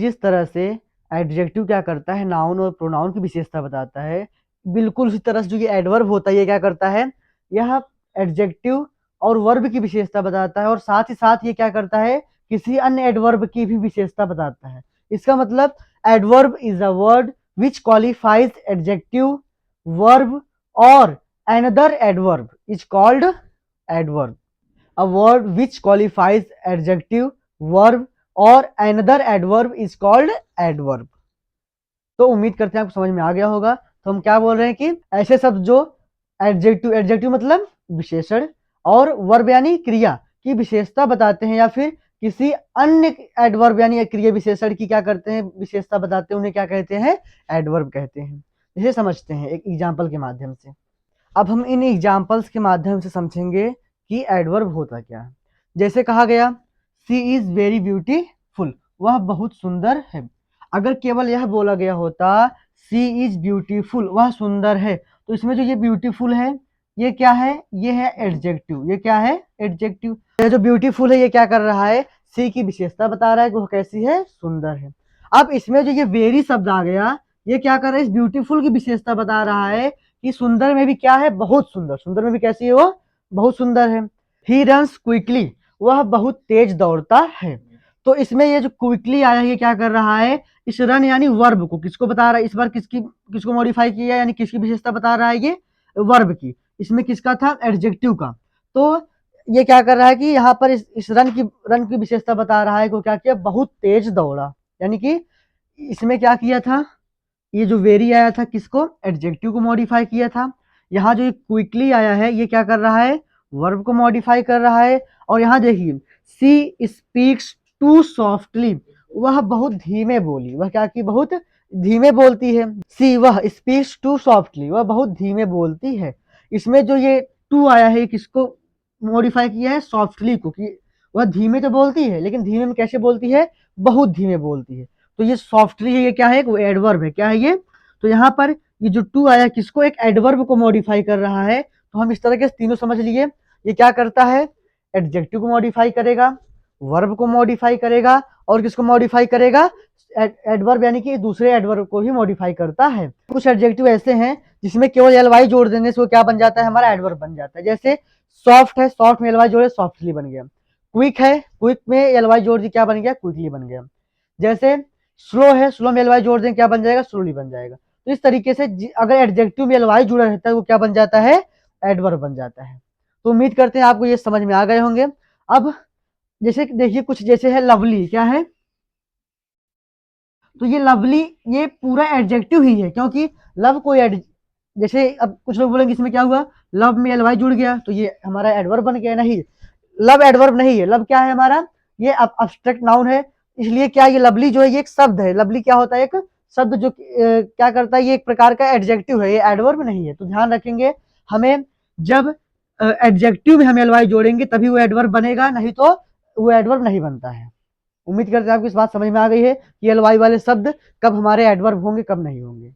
जिस तरह से एडजेक्टिव क्या करता है, नाउन और प्रोनाउन की विशेषता बताता है, बिल्कुल उसी तरह से जो ये एडवर्ब होता है ये क्या करता है, यह एडजेक्टिव और वर्ब की विशेषता बताता है और साथ ही साथ ये क्या करता है, किसी अन्य एडवर्ब की भी विशेषता बताता है। इसका मतलब adverb is a word which qualifies adjective, verb और another adverb is called adverb. A word which qualifies adjective, verb or another adverb is called adverb. तो उम्मीद करते हैं आपको समझ में आ गया होगा। तो हम क्या बोल रहे हैं कि ऐसे शब्द जो एडजेक्टिव, एडजेक्टिव मतलब विशेषण, और वर्ब यानी क्रिया की विशेषता बताते हैं या फिर किसी अन्य एडवर्ब यानी क्रिया विशेषण की क्या करते हैं, विशेषता बताते हैं, उन्हें क्या कहते हैं, एडवर्ब कहते हैं। इसे समझते हैं एक एग्जाम्पल के माध्यम से। अब हम इन एग्जाम्पल्स के माध्यम से समझेंगे कि एडवर्ब होता क्या है। जैसे कहा गया सी इज वेरी ब्यूटीफुल, वह बहुत सुंदर है। अगर केवल यह बोला गया होता सी इज ब्यूटीफुल, वह सुंदर है, तो इसमें जो ये ब्यूटीफुल है ये क्या है, ये है एडजेक्टिव। ये क्या है, एडजेक्टिव। ये जो ब्यूटीफुल है ये क्या कर रहा है, सी की विशेषता बता रहा है कि वह कैसी है, सुंदर है। अब इसमें जो ये वेरी शब्द आ गया, ये क्या कर रहा है, इस ब्यूटीफुल की विशेषता बता रहा है कि सुंदर में भी क्या है, बहुत सुंदर। सुंदर में भी कैसी है वो, बहुत सुंदर है। ही रन्स क्विकली, वह बहुत तेज दौड़ता है। तो इसमें ये जो क्विकली आया है ये क्या कर रहा है, इस रन यानी वर्ब को किसको बता रहा है, इस बार किसको मॉडिफाई किया यानी किसकी विशेषता बता रहा है, ये वर्ब की। इसमें किसका था, एडजेक्टिव का। तो ये क्या कर रहा है कि यहाँ पर इस रन की विशेषता बता रहा है को क्या किया, बहुत तेज दौड़ा। यानी कि इसमें क्या किया था, ये जो वेरी आया था किसको, एडजेक्टिव को मॉडिफाई किया था। यहाँ जो क्विकली आया है ये क्या कर रहा है, वर्ब को मॉडिफाई कर रहा है। और यहाँ देखिए सी स्पीक्स टू सॉफ्टली, वह बहुत धीमे बोली। वह क्या की, बहुत धीमे बोलती है। सी वह स्पीक्स टू सॉफ्टली, वह बहुत धीमे बोलती है। इसमें जो ये टू आया है किसको मॉडिफाई किया है, सॉफ्टली को, कि वह धीमे तो बोलती है लेकिन धीमे में कैसे बोलती है, बहुत धीमे बोलती है। तो ये सॉफ्टली है, ये क्या है, वो एडवर्ब है। क्या है ये, तो यहाँ पर ये जो टू आया किसको, एक एडवर्ब को मॉडिफाई कर रहा है। तो हम इस तरह के तीनों समझ लिए। ये क्या करता है, एडजेक्टिव को मॉडिफाई करेगा, वर्ब को मॉडिफाई करेगा और किसको मॉडिफाई करेगा, एडवर्ब यानी कि दूसरे एडवर्ब को भी मॉडिफाई करता है। कुछ एडजेक्टिव ऐसे हैं जिसमें केवल एलवाई जोड़ देने से वो क्या बन जाता है, हमारा एडवर्ब बन जाता है। जैसे सॉफ्ट है, सॉफ्ट में एलवाई जोड़े सॉफ्टली बन गया। क्विक है, क्विक में एलवाई जोड़ दी क्या बन गया, क्विकली बन गया। जैसे स्लो है, स्लो में एलवाई जोड़ दें क्या बन जाएगा, स्लोली बन जाएगा। तो इस तरीके से अगर एडजेक्टिव में एलवाई जुड़ा रहता है वो क्या बन जाता है, एडवर्ब बन जाता है। तो उम्मीद करते हैं आपको ये समझ में आ गए होंगे। अब जैसे देखिए कुछ जैसे है लवली, क्या है, तो ये लवली ये पूरा एडजेक्टिव ही है, क्योंकि लव कोई जैसे अब कुछ लोग बोलेंगे इसमें क्या हुआ, लव में एलवाई जुड़ गया तो ये हमारा एडवर्ब बन गया। नहीं, लव एडवर्ब नहीं है। लव क्या है हमारा, ये अब्स्ट्रैक्ट नाउन है। इसलिए क्या ये लवली जो है ये एक शब्द है। लवली क्या होता है, एक शब्द जो क्या करता है, ये एक प्रकार का एडजेक्टिव है, ये एडवर्ब नहीं है। तो ध्यान रखेंगे, हमें जब एडजेक्टिव में हम एलवाई जोड़ेंगे तभी वो एडवर्ब बनेगा, नहीं तो वो एडवर्ब नहीं बनता है। उम्मीद करते हैं आपको इस बात समझ में आ गई है कि एलवाई वाले शब्द कब हमारे एडवर्ब होंगे, कब नहीं होंगे।